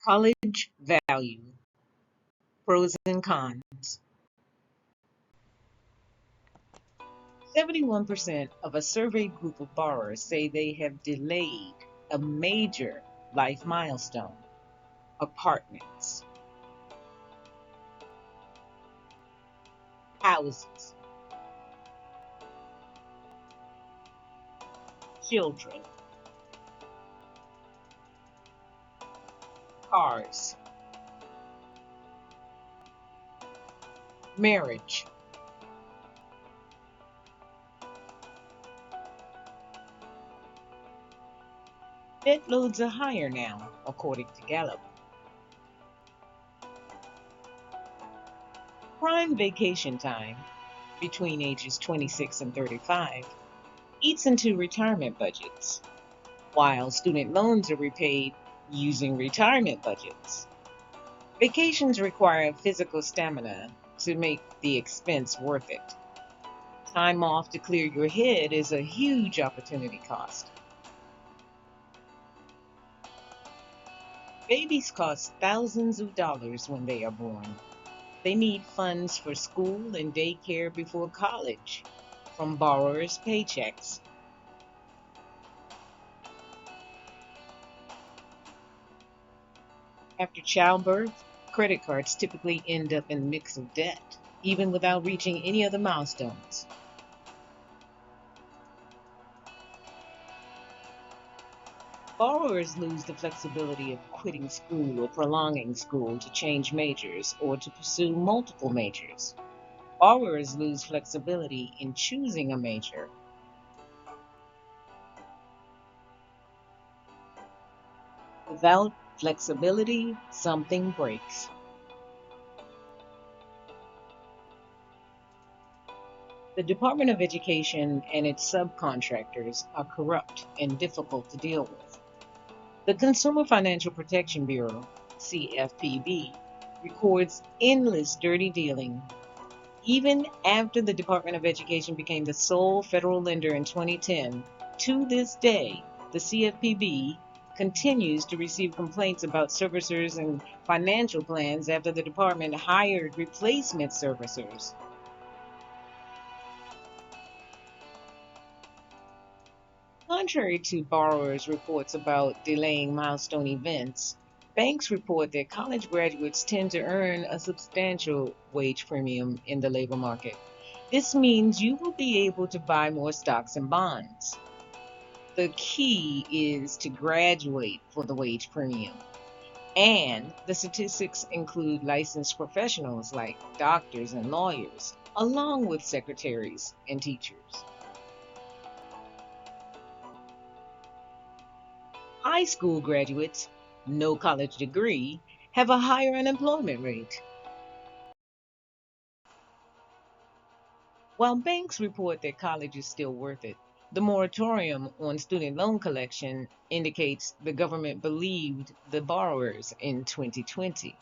College value, pros and cons. 71% of a surveyed group of borrowers say they have delayed a major life milestone: apartments, houses, children, cars, marriage. Debt loads are higher now, according to Gallup. Prime vacation time, between ages 26 and 35, eats into retirement budgets, while student loans are repaid using retirement budgets. Vacations require physical stamina to make the expense worth it. Time off to clear your head is a huge opportunity cost. Babies cost thousands of dollars when they are born. They need funds for school and daycare before college from borrowers' paychecks. After childbirth, credit cards typically end up in a mix of debt, even without reaching any of the milestones. Borrowers lose the flexibility of quitting school or prolonging school to change majors or to pursue multiple majors. Borrowers lose flexibility in choosing a major. Without flexibility, something breaks. The Department of Education and its subcontractors are corrupt and difficult to deal with. The Consumer Financial Protection Bureau, CFPB, records endless dirty dealing. Even after the Department of Education became the sole federal lender in 2010, to this day, the CFPB continues to receive complaints about servicers and financial plans after the department hired replacement servicers. Contrary to borrowers' reports about delaying milestone events, banks report that college graduates tend to earn a substantial wage premium in the labor market. This means you will be able to buy more stocks and bonds. The key is to graduate for the wage premium. And the statistics include licensed professionals like doctors and lawyers, along with secretaries and teachers. High school graduates, no college degree, have a higher unemployment rate. While banks report that college is still worth it, the moratorium on student loan collection indicates the government believed the borrowers in 2020.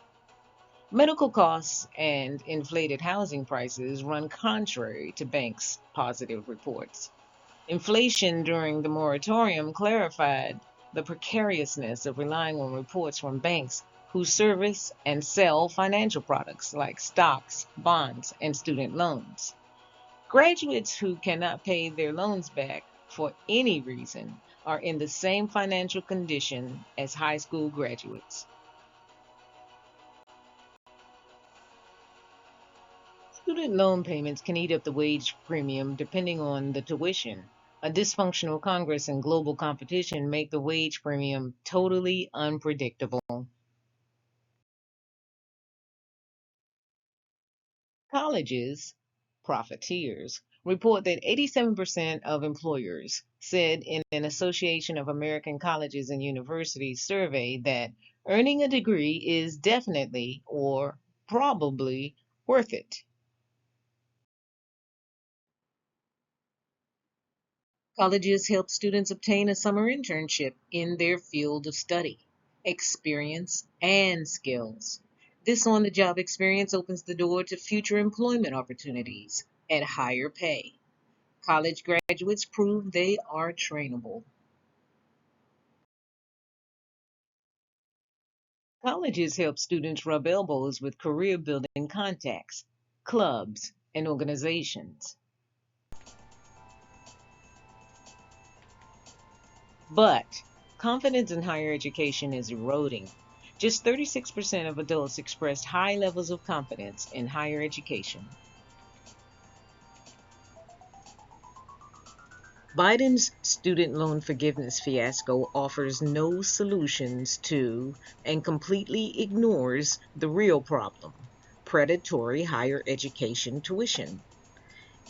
Medical costs and inflated housing prices run contrary to banks' positive reports. Inflation during the moratorium clarified the precariousness of relying on reports from banks who service and sell financial products like stocks, bonds, and student loans. Graduates who cannot pay their loans back for any reason are in the same financial condition as high school graduates. Student loan payments can eat up the wage premium depending on the tuition. A dysfunctional Congress and global competition make the wage premium totally unpredictable. Colleges, profiteers, report that 87% of employers said in an Association of American Colleges and Universities survey that earning a degree is definitely or probably worth it. Colleges help students obtain a summer internship in their field of study, experience, and skills. This on the job experience opens the door to future employment opportunities at higher pay. College graduates prove they are trainable. Colleges help students rub elbows with career building contacts, clubs, and organizations. But confidence in higher education is eroding. Just 36% of adults expressed high levels of confidence in higher education. Biden's student loan forgiveness fiasco offers no solutions to and completely ignores the real problem: predatory higher education tuition.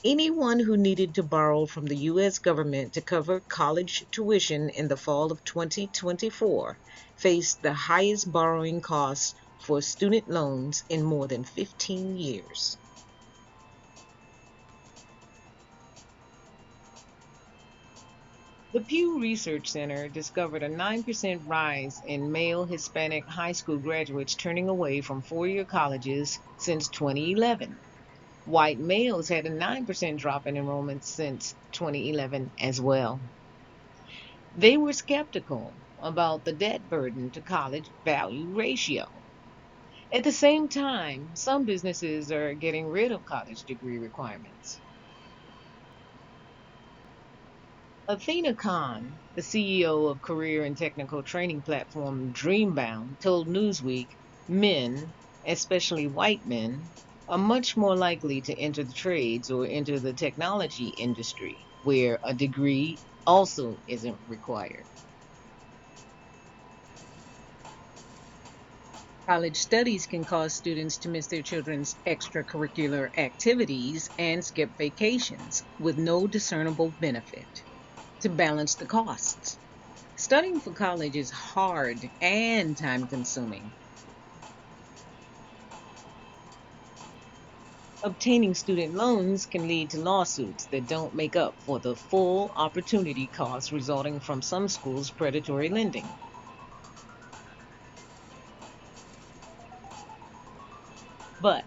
Anyone who needed to borrow from the U.S. government to cover college tuition in the fall of 2024 faced the highest borrowing costs for student loans in more than 15 years. The Pew Research Center discovered a 9% rise in male Hispanic high school graduates turning away from four-year colleges since 2011. White males had a 9% drop in enrollment since 2011 as well. They were skeptical about the debt burden to college value ratio. At the same time, some businesses are getting rid of college degree requirements. Athena Khan, the CEO of career and technical training platform Dreambound, told Newsweek men, especially white men, are much more likely to enter the trades or enter the technology industry, where a degree also isn't required. College studies can cause students to miss their children's extracurricular activities and skip vacations with no discernible benefit. To balance the costs, studying for college is hard and time consuming. Obtaining student loans can lead to lawsuits that don't make up for the full opportunity costs resulting from some schools' predatory lending. But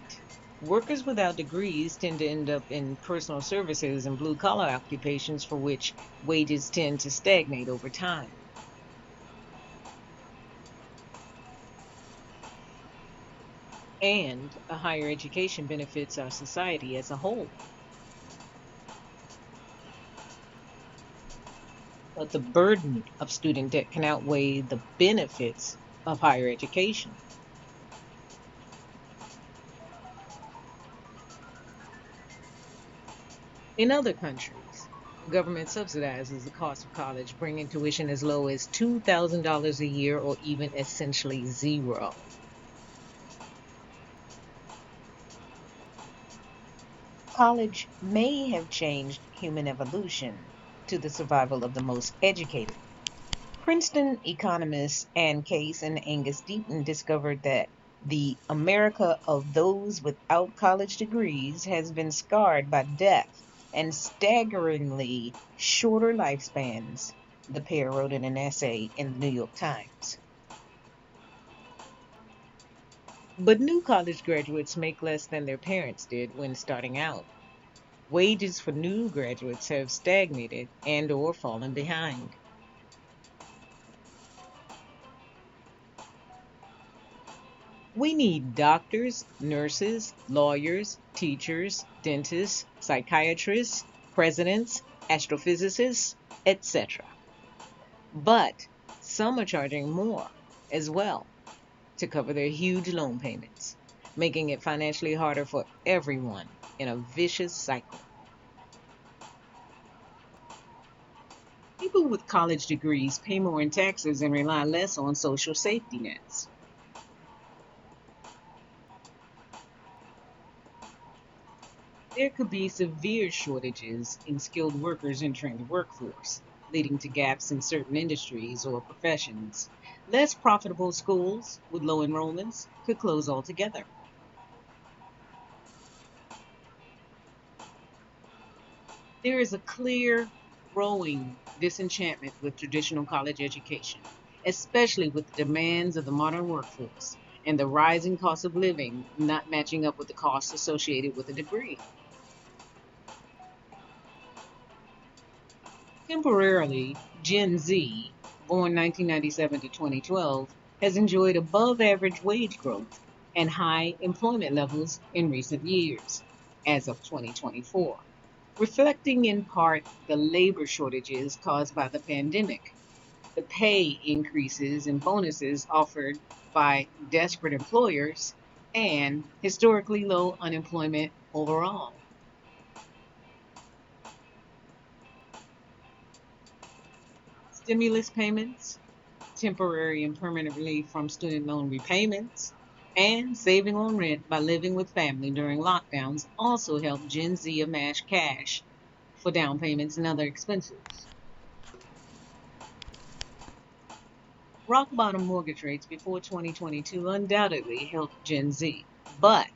workers without degrees tend to end up in personal services and blue collar occupations for which wages tend to stagnate over time. And a higher education benefits our society as a whole. But the burden of student debt can outweigh the benefits of higher education. In other countries, the government subsidizes the cost of college, bringing tuition as low as $2,000 a year or even essentially zero. College may have changed human evolution to the survival of the most educated. Princeton economists Ann Case and Angus Deaton discovered that the America of those without college degrees has been scarred by death and staggeringly shorter lifespans, the pair wrote in an essay in the New York Times. But new college graduates make less than their parents did when starting out. Wages for new graduates have stagnated and or fallen behind. We need doctors, nurses, lawyers, teachers, dentists, psychiatrists, presidents, astrophysicists, etc. But some are charging more as well to cover their huge loan payments, making it financially harder for everyone in a vicious cycle. People with college degrees pay more in taxes and rely less on social safety nets. There could be severe shortages in skilled workers entering the workforce, leading to gaps in certain industries or professions. Less profitable schools with low enrollments could close altogether. There is a clear, growing disenchantment with traditional college education, especially with the demands of the modern workforce and the rising cost of living not matching up with the costs associated with a degree. Temporarily, Gen Z, born 1997 to 2012, has enjoyed above average wage growth and high employment levels in recent years, as of 2024, reflecting in part the labor shortages caused by the pandemic, the pay increases and bonuses offered by desperate employers, and historically low unemployment overall. Stimulus payments, temporary and permanent relief from student loan repayments, and saving on rent by living with family during lockdowns also helped Gen Z amass cash for down payments and other expenses. Rock bottom mortgage rates before 2022 undoubtedly helped Gen Z. But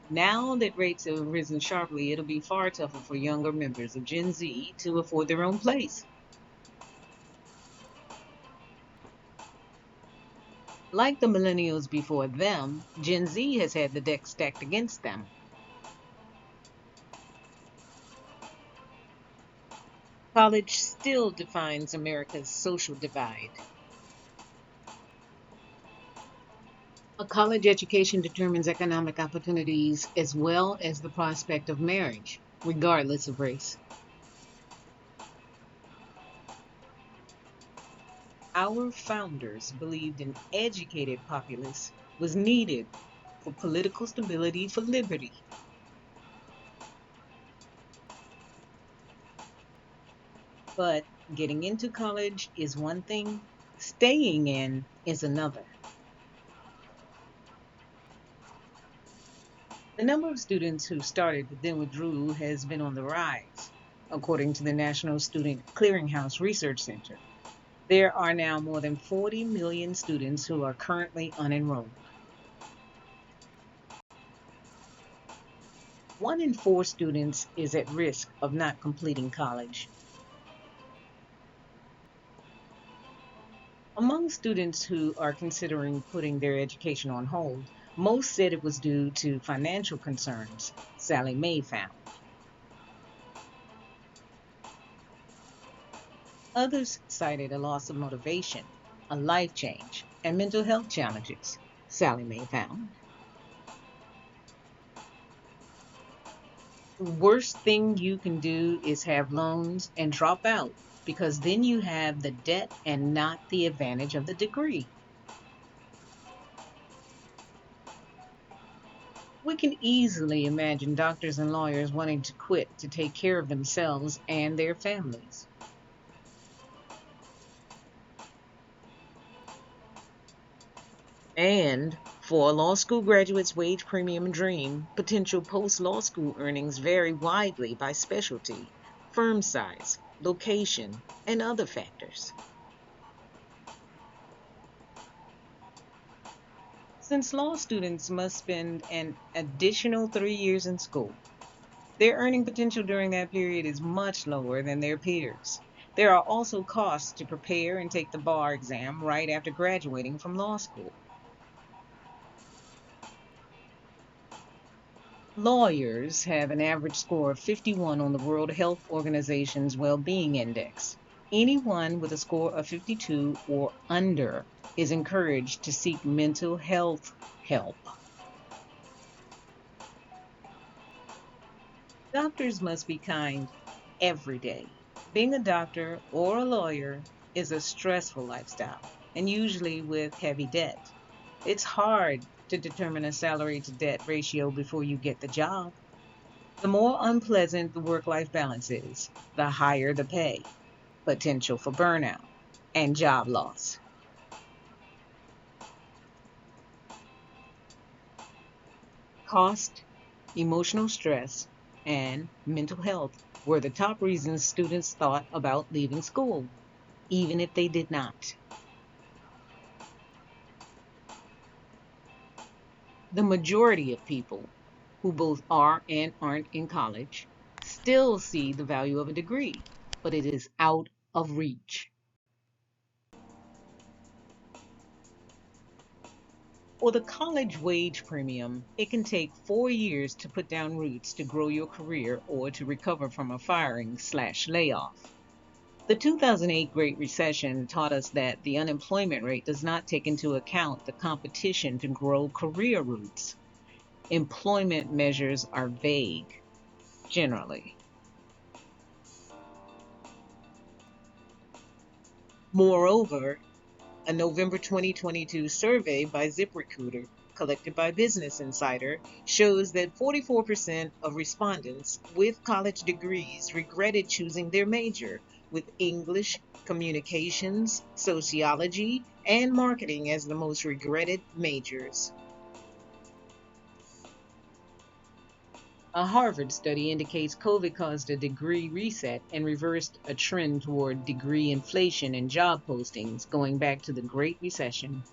now that rates have risen sharply, it'll be far tougher for younger members of Gen Z to afford their own place. Like the millennials before them, Gen Z has had the deck stacked against them. College still defines America's social divide. A college education determines economic opportunities as well as the prospect of marriage, regardless of race. Our founders believed an educated populace was needed for political stability for liberty. But getting into college is one thing, staying in is another. The number of students who started but then withdrew has been on the rise, according to the National Student Clearinghouse Research Center. There are now more than 40 million students who are currently unenrolled. 1 in 4 students is at risk of not completing college. Among students who are considering putting their education on hold, most said it was due to financial concerns, Sally Mae found. Others cited a loss of motivation, a life change, and mental health challenges, Sally Mae found. The worst thing you can do is have loans and drop out because then you have the debt and not the advantage of the degree. We can easily imagine doctors and lawyers wanting to quit to take care of themselves and their families. And for a law school graduate's wage premium dream, potential post law school earnings vary widely by specialty, firm size, location, and other factors. Since law students must spend an additional 3 years in school, their earning potential during that period is much lower than their peers. There are also costs to prepare and take the bar exam right after graduating from law school. Lawyers have an average score of 51 on the World Health Organization's Wellbeing Index. Anyone with a score of 52 or under is encouraged to seek mental health help. Doctors must be kind every day. Being a doctor or a lawyer is a stressful lifestyle, and usually with heavy debt. It's hard to determine a salary to debt ratio before you get the job. The more unpleasant the work life balance is, the higher the pay, potential for burnout, and job loss. Cost, emotional stress, and mental health were the top reasons students thought about leaving school, even if they did not. The majority of people who both are and aren't in college still see the value of a degree, but it is out of reach. For the college wage premium, it can take 4 years to put down roots to grow your career or to recover from a firing/layoff. The 2008 Great Recession taught us that the unemployment rate does not take into account the competition to grow career routes. Employment measures are vague, generally. Moreover, a November 2022 survey by ZipRecruiter, collected by Business Insider, shows that 44% of respondents with college degrees regretted choosing their major, with English, communications, sociology, and marketing as the most regretted majors. A Harvard study indicates COVID caused a degree reset and reversed a trend toward degree inflation in job postings going back to the Great Recession.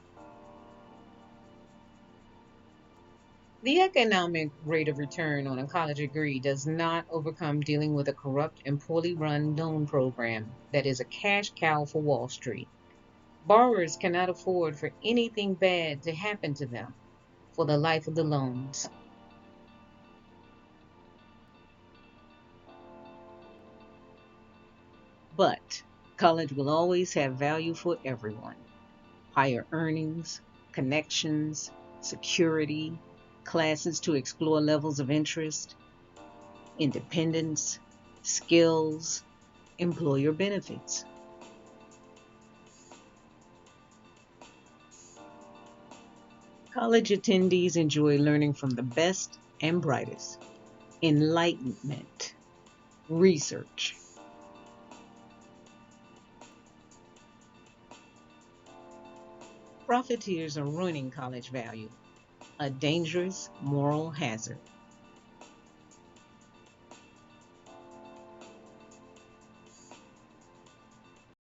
The economic rate of return on a college degree does not overcome dealing with a corrupt and poorly run loan program that is a cash cow for Wall Street. Borrowers cannot afford for anything bad to happen to them for the life of the loans. But college will always have value for everyone: higher earnings, connections, security, classes to explore levels of interest, independence, skills, employer benefits. College attendees enjoy learning from the best and brightest. Enlightenment, research. Profiteers are ruining college value, a dangerous moral hazard.